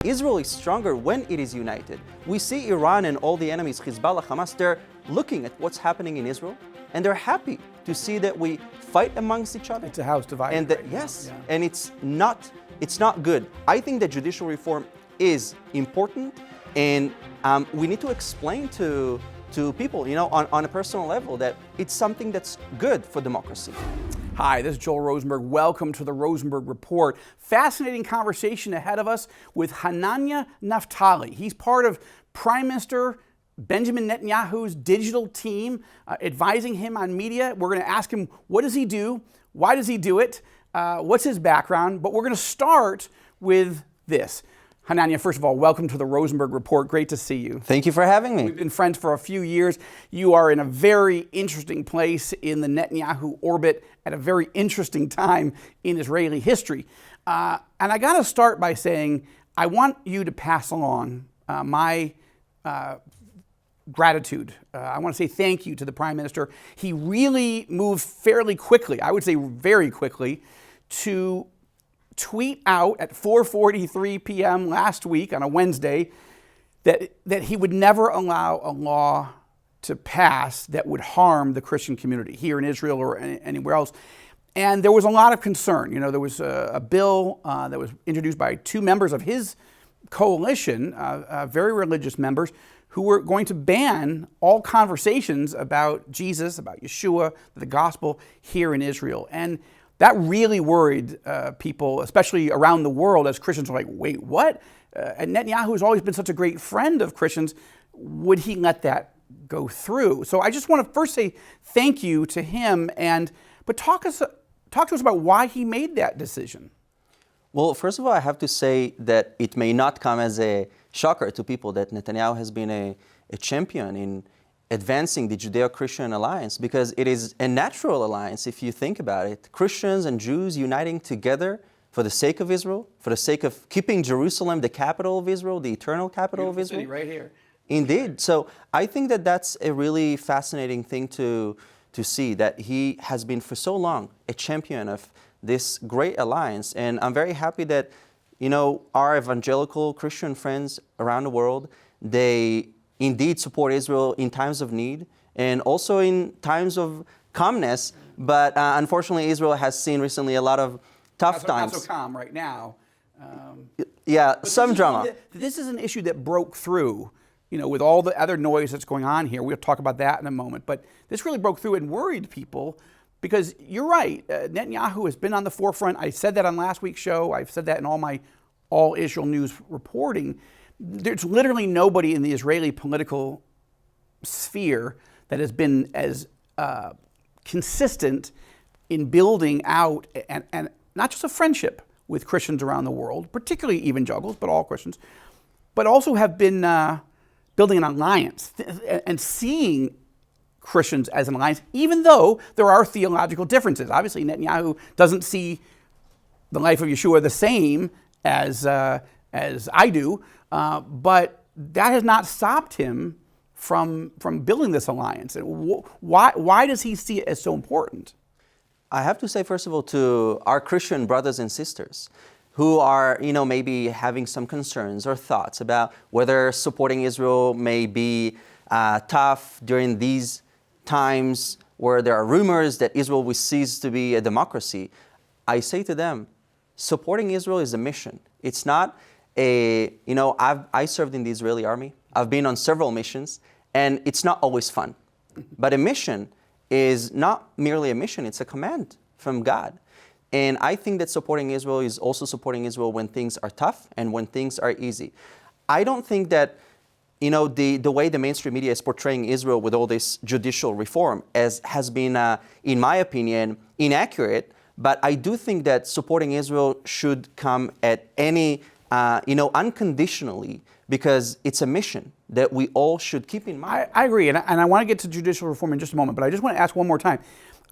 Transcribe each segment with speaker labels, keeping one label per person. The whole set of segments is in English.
Speaker 1: Israel is stronger when it is united. We see Iran and all the enemies, Hezbollah, Hamas, they're looking at what's happening in Israel, and they're happy to see that we fight amongst each other.
Speaker 2: It's a house divided.
Speaker 1: And that, yes, and it's not good. I think that judicial reform is important, and we need to explain to people, on a personal level, that it's something that's good for democracy.
Speaker 2: Hi, this is Joel Rosenberg. Welcome to the Rosenberg Report. Fascinating conversation ahead of us with Hananya Naftali. He's part of Prime Minister Benjamin Netanyahu's digital team, advising him on media. We're going to ask him, what does he do? Why does he do it? What's his background? But we're going to start with this. Hananya, first of all, welcome to the Rosenberg Report. Great to see you.
Speaker 1: Thank you for having me.
Speaker 2: We've been friends for a few years. You are in a very interesting place in the Netanyahu orbit at a very interesting time in Israeli history. And I got to start by saying, I want you to pass along my gratitude. I want to say thank you to the Prime Minister. He really moved fairly quickly, I would say very quickly, to tweet out at 4:43 p.m. last week on a Wednesday that he would never allow a law to pass that would harm the Christian community here in Israel or anywhere else. And there was a lot of concern. There was a bill that was introduced by two members of his coalition, very religious members, who were going to ban all conversations about Jesus, about Yeshua, the gospel here in Israel. And that really worried people, especially around the world, as Christians are like, wait, what? And Netanyahu has always been such a great friend of Christians. Would he let that go through? So I just want to first say thank you to him, but talk to us about why he made that decision.
Speaker 1: Well, first of all, I have to say that it may not come as a shocker to people that Netanyahu has been a champion in advancing the Judeo-Christian alliance, because it is a natural alliance if you think about it. Christians and Jews uniting together for the sake of Israel, for the sake of keeping Jerusalem the capital of Israel, the eternal capital of Israel.
Speaker 2: City right here.
Speaker 1: Indeed. So I think that that's a really fascinating thing to see, that he has been for so long a champion of this great alliance. And I'm very happy that, our evangelical Christian friends around the world, they indeed support Israel in times of need and also in times of calmness. But unfortunately, Israel has seen recently a lot of tough times.
Speaker 2: Not so calm right now.
Speaker 1: Some drama.
Speaker 2: This is an issue that broke through, with all the other noise that's going on here. We'll talk about that in a moment. But this really broke through and worried people, because you're right. Netanyahu has been on the forefront. I said that on last week's show. I've said that in all my All Israel News reporting. There's literally nobody in the Israeli political sphere that has been as consistent in building out and not just a friendship with Christians around the world, particularly evangelicals, but all Christians, but also have been building an alliance and seeing Christians as an alliance, even though there are theological differences. Obviously, Netanyahu doesn't see the life of Yeshua the same as I do. But that has not stopped him from building this alliance. Why does he see it as so important?
Speaker 1: I have to say, first of all, to our Christian brothers and sisters who are, maybe having some concerns or thoughts about whether supporting Israel may be tough during these times where there are rumors that Israel will cease to be a democracy, I say to them, supporting Israel is a mission. It's not I served in the Israeli army. I've been on several missions, and it's not always fun. But a mission is not merely a mission, it's a command from God. And I think that supporting Israel is also supporting Israel when things are tough and when things are easy. I don't think that, the way the mainstream media is portraying Israel with all this judicial reform has been, in my opinion, inaccurate. But I do think that supporting Israel should come at any unconditionally, because it's a mission that we all should keep in mind.
Speaker 2: I agree, and I want to get to judicial reform in just a moment, but I just want to ask one more time.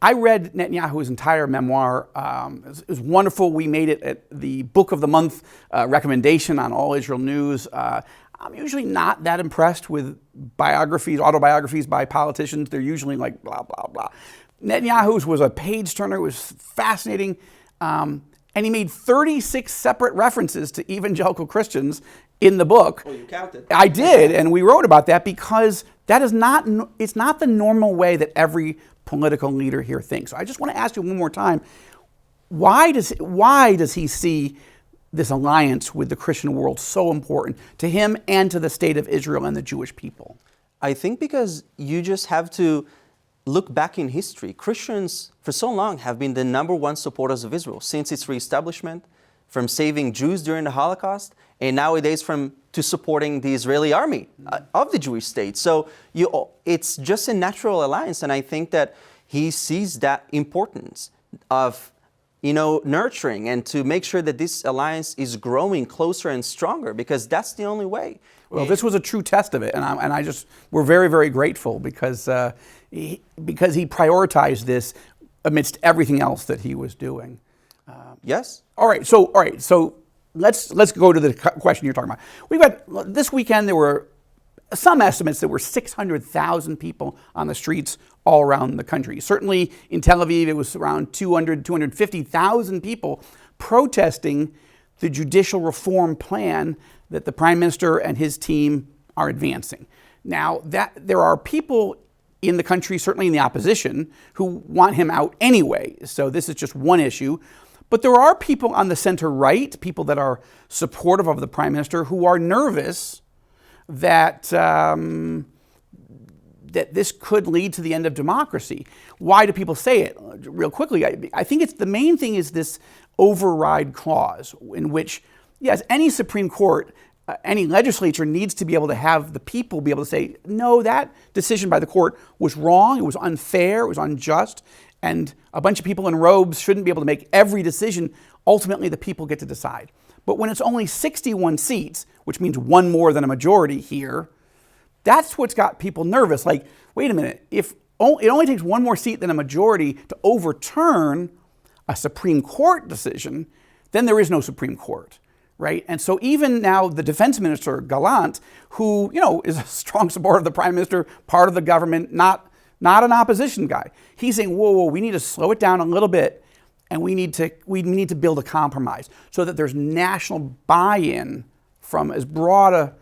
Speaker 2: I read Netanyahu's entire memoir. It was wonderful. We made it at the Book of the Month recommendation on All Israel News. I'm usually not that impressed with autobiographies by politicians. They're usually like blah, blah, blah. Netanyahu's was a page-turner. It was fascinating. And and he made 36 separate references to evangelical Christians in the book.
Speaker 1: Oh, you counted.
Speaker 2: I did, and we wrote about that because that is it's not the normal way that every political leader here thinks. So I just want to ask you one more time, why does he see this alliance with the Christian world so important to him and to the state of Israel and the Jewish people?
Speaker 1: I think because you just have to look back in history. Christians, for so long, have been the #1 supporters of Israel since its reestablishment, from saving Jews during the Holocaust, and nowadays to supporting the Israeli army of the Jewish state. So it's just a natural alliance, and I think that he sees that importance of nurturing and to make sure that this alliance is growing closer and stronger, because that's the only way.
Speaker 2: Well, this was a true test of it, and we're very, very grateful because he prioritized this amidst everything else that he was doing.
Speaker 1: Yes.
Speaker 2: All right. So let's go to the question you're talking about. This weekend there were some estimates there were 600,000 people on the streets all around the country. Certainly in Tel Aviv it was around 250,000 people protesting the judicial reform plan that the Prime Minister and his team are advancing. Now, there are people in the country, certainly in the opposition, who want him out anyway. So this is just one issue. But there are people on the center right, people that are supportive of the Prime Minister, who are nervous that that this could lead to the end of democracy. Why do people say it? Real quickly, I think the main thing is this override clause, in which, yes, any Supreme Court, any legislature needs to be able to have the people be able to say, no, that decision by the court was wrong, it was unfair, it was unjust, and a bunch of people in robes shouldn't be able to make every decision. Ultimately, the people get to decide. But when it's only 61 seats, which means one more than a majority here, that's what's got people nervous. Like, wait a minute, if it only takes one more seat than a majority to overturn a Supreme Court decision, then there is no Supreme Court, right? And so even now the Defense Minister, Gallant, who is a strong supporter of the Prime Minister, part of the government, not an opposition guy, he's saying, whoa, we need to slow it down a little bit, and we need to build a compromise so that there's national buy-in from as broad a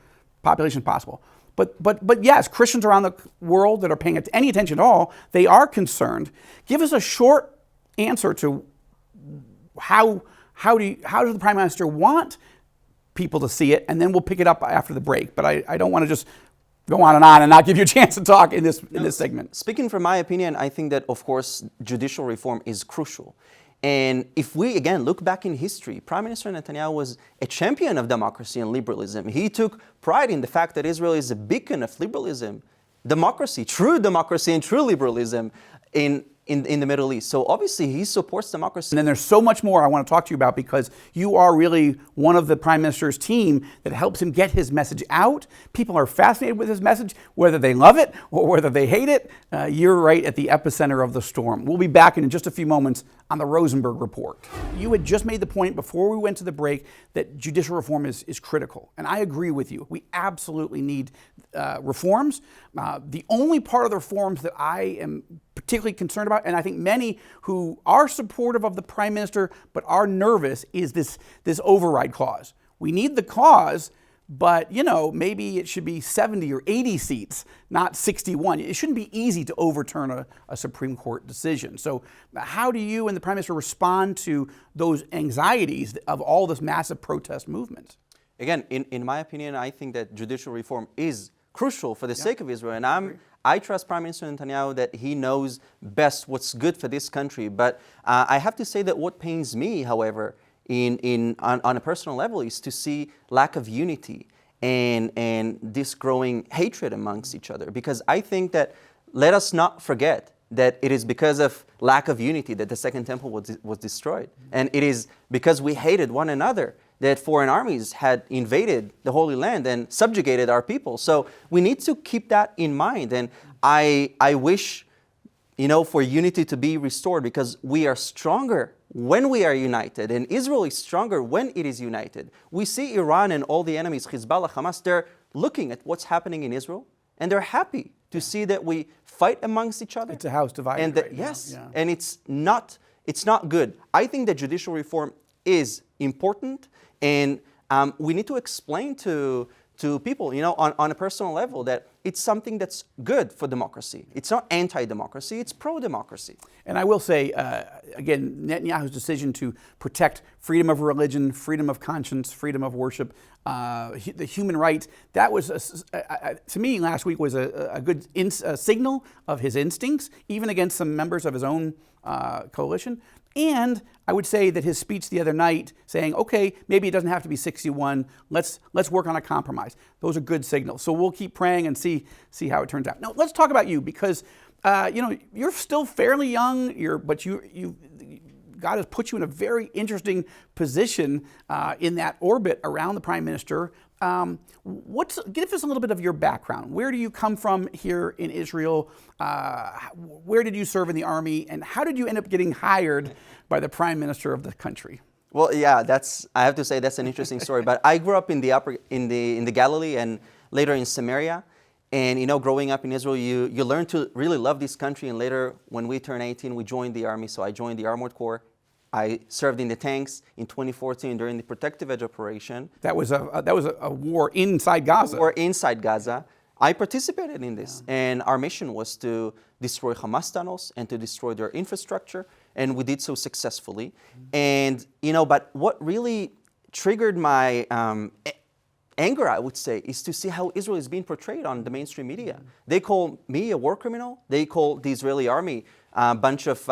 Speaker 2: population as possible. But yes, Christians around the world that are paying any attention at all, they are concerned. Give us a short answer to how does the Prime Minister want people to see it, and then we'll pick it up after the break. But I don't want to just go on and not give you a chance to talk in this segment.
Speaker 1: Speaking from my opinion, I think that, of course, judicial reform is crucial. And if we, again, look back in history, Prime Minister Netanyahu was a champion of democracy and liberalism. He took pride in the fact that Israel is a beacon of liberalism, true democracy and true liberalism in the Middle East. So obviously he supports democracy.
Speaker 2: And then there's so much more I want to talk to you about, because you are really one of the Prime Minister's team that helps him get his message out. People are fascinated with his message, whether they love it or whether they hate it. You're right at the epicenter of the storm. We'll be back in just a few moments on the Rosenberg Report. You had just made the point before we went to the break that judicial reform is critical. And I agree with you. We absolutely need reforms. The only part of the reforms that I am particularly concerned about, and I think many who are supportive of the Prime Minister but are nervous, is this override clause. We need the clause, but maybe it should be 70 or 80 seats, not 61. It shouldn't be easy to overturn a Supreme Court decision. So how do you and the Prime Minister respond to those anxieties of all this massive protest movement?
Speaker 1: Again, in my opinion, I think that judicial reform is crucial for the sake of Israel, and I trust Prime Minister Netanyahu that he knows best what's good for this country. But I have to say that what pains me, however, on a personal level, is to see lack of unity and this growing hatred amongst each other. Because I think that, let us not forget that it is because of lack of unity that the Second Temple was destroyed. And it is because we hated one another that foreign armies had invaded the Holy Land and subjugated our people. So we need to keep that in mind. And I wish, for unity to be restored, because we are stronger when we are united, and Israel is stronger when it is united. We see Iran and all the enemies, Hezbollah, Hamas, they're looking at what's happening in Israel, and they're happy to see that we fight amongst each other.
Speaker 2: It's a house divided
Speaker 1: and
Speaker 2: right
Speaker 1: yes,
Speaker 2: now. Yeah.
Speaker 1: And it's not good. I think that judicial reform is important, and we need to explain to people, on a personal level, that it's something that's good for democracy. It's not anti-democracy, it's pro-democracy.
Speaker 2: And I will say, again, Netanyahu's decision to protect freedom of religion, freedom of conscience, freedom of worship, the human rights, that was, to me, last week was a good signal of his instincts, even against some members of his own coalition. And I would say that his speech the other night saying, okay, maybe it doesn't have to be 61, let's work on a compromise. Those are good signals. So we'll keep praying and see how it turns out. Now, let's talk about you, because you're still fairly young, but God has put you in a very interesting position in that orbit around the Prime Minister. Give us a little bit of your background. Where do you come from here in Israel? Where did you serve in the army? And how did you end up getting hired by the Prime Minister of the country?
Speaker 1: Well, yeah, I have to say that's an interesting story. But I grew up in the Galilee and later in Samaria. And growing up in Israel, you learn to really love this country. And later, when we turned 18, we joined the army. So I joined the Armored Corps. I served in the tanks in 2014 during the Protective Edge operation.
Speaker 2: That was a war inside Gaza.
Speaker 1: War inside Gaza. I participated in this, and our mission was to destroy Hamas tunnels and to destroy their infrastructure, and we did so successfully. And but what really triggered my anger, I would say, is to see how Israel is being portrayed on the mainstream media. They call me a war criminal. They call the Israeli army a bunch of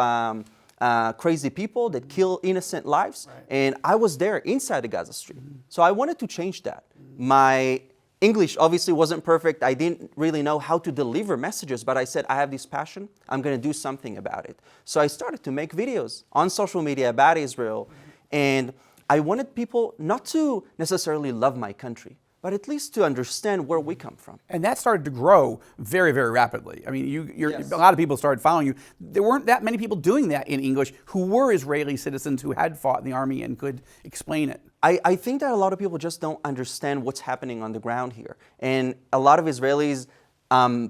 Speaker 1: crazy people that kill innocent lives. Right. And I was there inside the Gaza Strip. So I wanted to change that. My English obviously wasn't perfect. I didn't really know how to deliver messages, but I said, I have this passion. I'm going to do something about it. So I started to make videos on social media about Israel. And I wanted people not to necessarily love my country, but at least to understand where we come from.
Speaker 2: And that started to grow very, very rapidly. I mean,
Speaker 1: Yes.
Speaker 2: A lot of people started following you. There weren't that many people doing that in English who were Israeli citizens who had fought in the army and could explain it.
Speaker 1: I think that a lot of people just don't understand what's happening on the ground here. And a lot of Israelis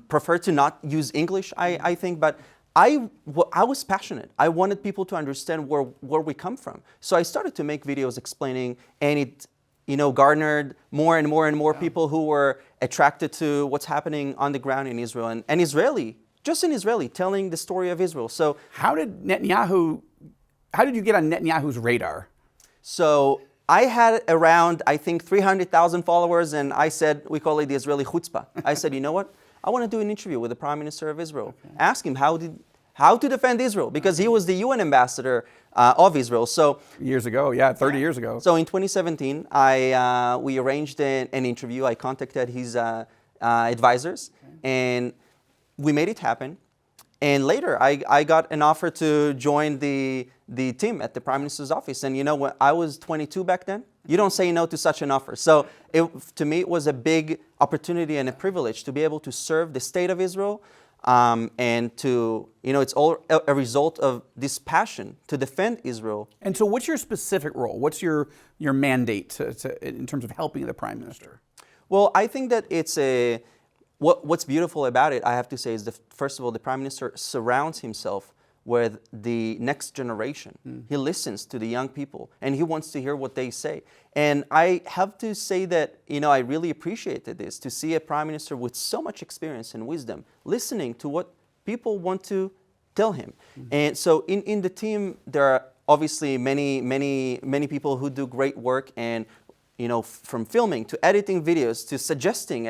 Speaker 1: prefer to not use English, I think, but I was passionate. I wanted people to understand where we come from. So I started to make videos explaining, and it garnered more and more and more people who were attracted to what's happening on the ground in Israel, and an Israeli, just an Israeli, telling the story of Israel. So how did you
Speaker 2: get on Netanyahu's radar?
Speaker 1: So I had around, I think, 300,000 followers, and I said, we call it the Israeli chutzpah. I said, you know what? I want to do an interview with the Prime Minister of Israel. Okay. Ask him how to defend Israel, because he was the UN ambassador of Israel. So
Speaker 2: years ago, 30 years ago.
Speaker 1: So in 2017, we arranged an interview. I contacted his advisors, and we made it happen. And later, I got an offer to join the team at the Prime Minister's office. And when I was 22 back then, you don't say no to such an offer. So to me, it was a big opportunity and a privilege to be able to serve the state of Israel. And to, it's all a result of this passion to defend Israel.
Speaker 2: And so what's your specific role? What's your mandate in terms of helping the Prime Minister?
Speaker 1: Well, I think that what's beautiful about it, I have to say, is first of all, the Prime Minister surrounds himself with the next generation. He listens to the young people, and he wants to hear what they say. And I have to say that, I really appreciated this, to see a Prime Minister with so much experience and wisdom, listening to what people want to tell him. And so in the team, there are obviously many people who do great work, and from filming to editing videos to suggesting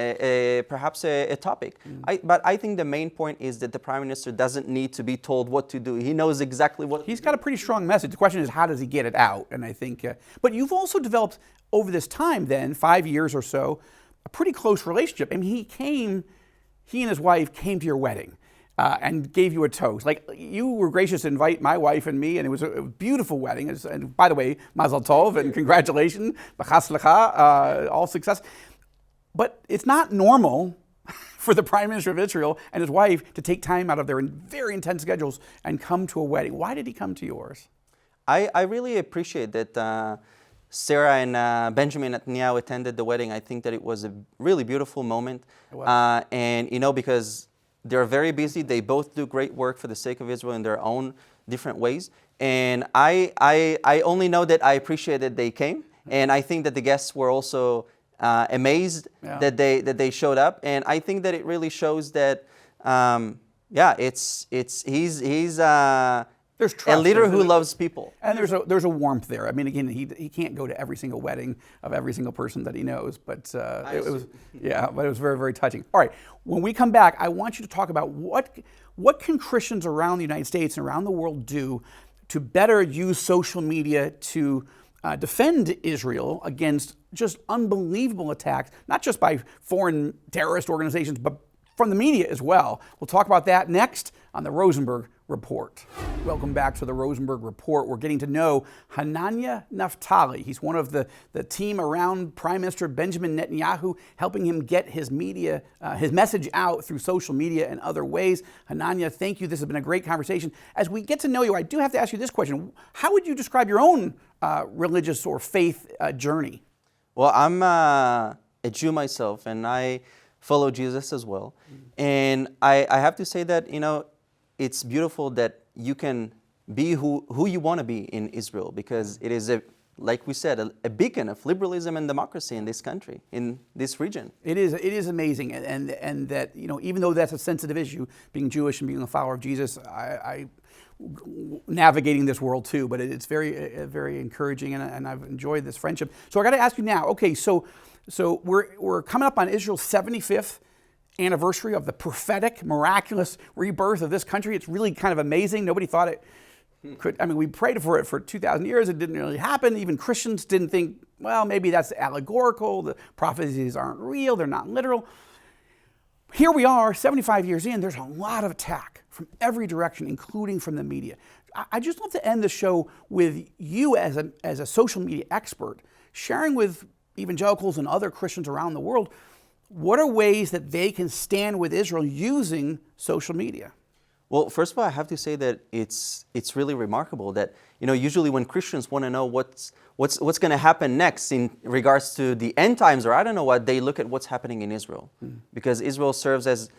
Speaker 1: perhaps a topic. But I think the main point is that the Prime Minister doesn't need to be told what to do. He knows exactly what.
Speaker 2: He's got a pretty strong message. The question is, how does he get it out? And I think, but you've also developed over this time, then 5 years or so, a pretty close relationship. I mean, he and his wife came to your wedding. And gave you a toast. Like, you were gracious to invite my wife and me, and it was a beautiful wedding. And by the way, Mazel Tov and congratulations, B'chas all success. But it's not normal for the Prime Minister of Israel and his wife to take time out of their very intense schedules and come to a wedding. Why did he come to yours?
Speaker 1: I really appreciate that Sarah and Benjamin Netanyahu attended the wedding. I think that it was a really beautiful moment. And, because they're very busy. They both do great work for the sake of Israel in their own different ways. And I only know that I appreciated they came. And I think that the guests were also amazed that they showed up. And I think that it really shows that, he's
Speaker 2: There's trust.
Speaker 1: a leader who loves people.
Speaker 2: And there's a warmth there. I mean, again, he can't go to every single wedding of every single person that he knows, but but it was very, very touching. All right, when we come back, I want you to talk about what can Christians around the United States and around the world do to better use social media to defend Israel against just unbelievable attacks, not just by foreign terrorist organizations, but from the media as well. We'll talk about that next on the Rosenberg Report. Welcome back to the Rosenberg Report. We're getting to know Hananya Naftali. He's one of the team around Prime Minister Benjamin Netanyahu, helping him get his message out through social media and other ways. Hananya, thank you. This has been a great conversation. As we get to know you, I do have to ask you this question. How would you describe your own religious or faith journey?
Speaker 1: Well, I'm a Jew myself, and I follow Jesus as well. And I have to say that, it's beautiful that you can be who you want to be in Israel, because it is, like we said, a beacon of liberalism and democracy in this country, in this region.
Speaker 2: It is amazing, and that, even though that's a sensitive issue, being Jewish and being a follower of Jesus, I navigating this world too, but it's very, very encouraging, and I've enjoyed this friendship. So I got to ask you now, okay, so we're coming up on Israel's 75th anniversary of the prophetic, miraculous rebirth of this country. It's really kind of amazing. Nobody thought it could. I mean, we prayed for it for 2,000 years. It didn't really happen. Even Christians didn't think, well, maybe that's allegorical. The prophecies aren't real. They're not literal. Here we are, 75 years in. There's a lot of attack from every direction, including from the media. I just love to end the show with you as a social media expert, sharing with evangelicals and other Christians around the world, what are ways that they can stand with Israel using social media?
Speaker 1: Well, first of all, I have to say that it's really remarkable that, usually when Christians want to know what's going to happen next in regards to the end times, or I don't know what, they look at what's happening in Israel. Because Israel serves as,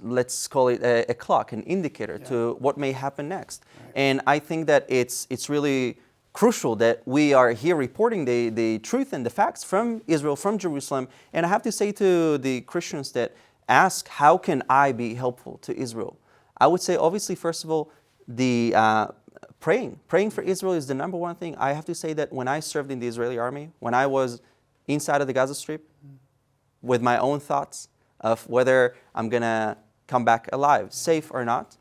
Speaker 1: let's call it a clock, an indicator to what may happen next. Right. And I think that it's really crucial that we are here reporting the truth and the facts from Israel, from Jerusalem. And I have to say to the Christians that ask, how can I be helpful to Israel? I would say, obviously, first of all, the praying for Israel is the number one thing. I have to say that when I served in the Israeli army, when I was inside of the Gaza Strip, with my own thoughts of whether I'm going to come back alive, safe or not,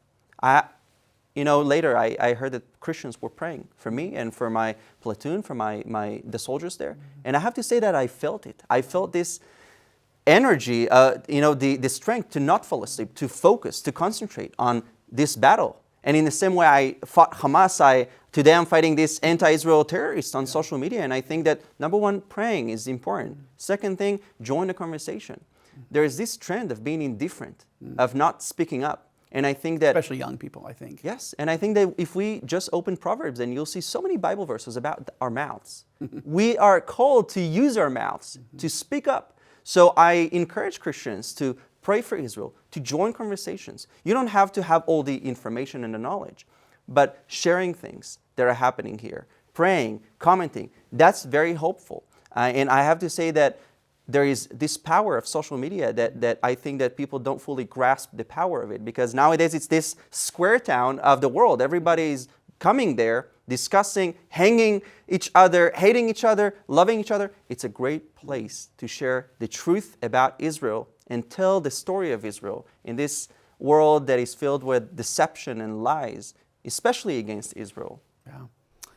Speaker 1: later I heard that Christians were praying for me and for my platoon, for the soldiers there. And I have to say that I felt it. I felt this energy, the strength to not fall asleep, to focus, to concentrate on this battle. And in the same way I fought Hamas, today I'm fighting this anti-Israel terrorists on social media. And I think that, number one, praying is important. Second thing, join the conversation. There is this trend of being indifferent, of not speaking up. And I think that,
Speaker 2: especially young people, I think.
Speaker 1: Yes, and I think that if we just open Proverbs, and you'll see so many Bible verses about our mouths. We are called to use our mouths, to speak up. So I encourage Christians to pray for Israel, to join conversations. You don't have to have all the information and the knowledge, but sharing things that are happening here, praying, commenting, that's very hopeful. And I have to say that there is this power of social media that I think that people don't fully grasp the power of it, because nowadays it's this square town of the world. Everybody's coming there, discussing, hanging each other, hating each other, loving each other. It's a great place to share the truth about Israel and tell the story of Israel in this world that is filled with deception and lies, especially against Israel.
Speaker 2: Yeah.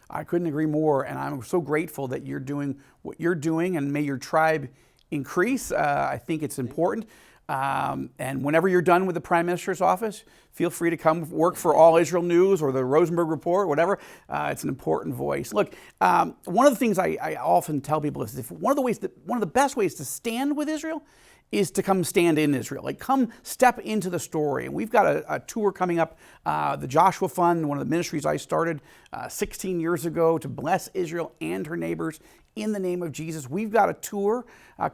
Speaker 2: I couldn't agree more, and I'm so grateful that you're doing what you're doing, and may your tribe increase. I think it's important. And whenever you're done with the Prime Minister's office, feel free to come work for All Israel News or the Rosenberg Report, whatever. It's an important voice. Look, one of the things I often tell people is one of the best ways to stand with Israel is to come stand in Israel. Like, come step into the story. And we've got a tour coming up, the Joshua Fund, one of the ministries I started 16 years ago to bless Israel and her neighbors in the name of Jesus. We've got a tour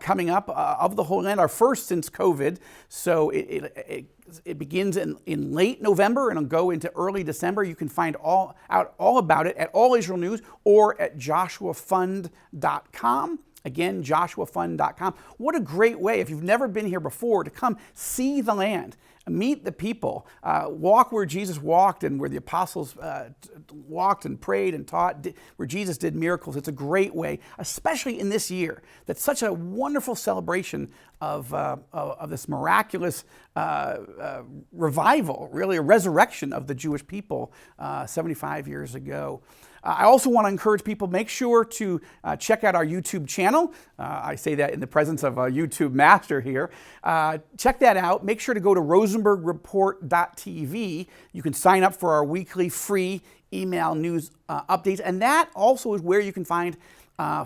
Speaker 2: coming up of the Holy Land, our first since COVID. So it begins in late November and it'll go into early December. You can find all about it at All Israel News or at joshuafund.com. Again, joshuafund.com. What a great way, if you've never been here before, to come see the land, meet the people, walk where Jesus walked and where the apostles walked and prayed and taught, where Jesus did miracles. It's a great way, especially in this year, that's such a wonderful celebration of this miraculous revival, really a resurrection of the Jewish people 75 years ago. I also want to encourage people, make sure to check out our YouTube channel. I say that in the presence of a YouTube master here. Check that out. Make sure to go to rosenbergreport.tv. You can sign up for our weekly free email news updates. And that also is where you can find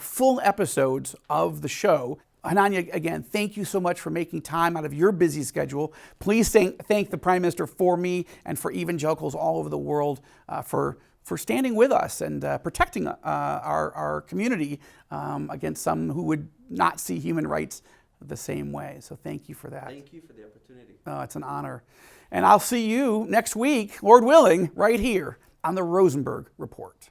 Speaker 2: full episodes of the show. Hananya, again, thank you so much for making time out of your busy schedule. Please thank the Prime Minister for me and for evangelicals all over the world for standing with us and protecting our community against some who would not see human rights the same way. So thank you for that.
Speaker 1: Thank you for the opportunity.
Speaker 2: Oh, it's an honor. And I'll see you next week, Lord willing, right here on the Rosenberg Report.